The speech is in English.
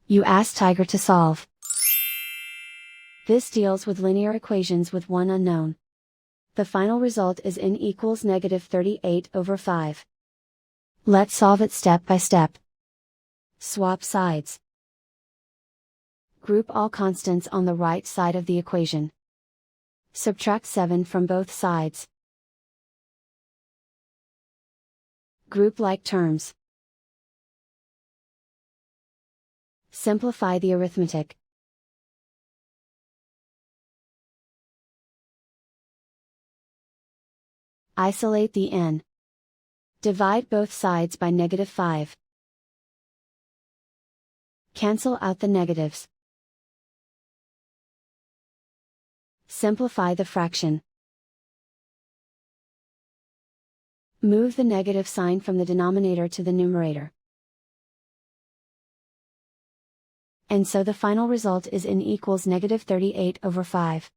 You ask Tiger to solve. This deals with linear equations with one unknown. The final result is n equals -38/5. Let's solve it step by step. Swap sides. Group all constants on the right side of the equation. Subtract 7 from both sides. Group like terms. Simplify the arithmetic. Isolate the n. Divide both sides by -5. Cancel out the negatives. Simplify the fraction. Move the negative sign from the denominator to the numerator. And so the final result is n equals -38/5.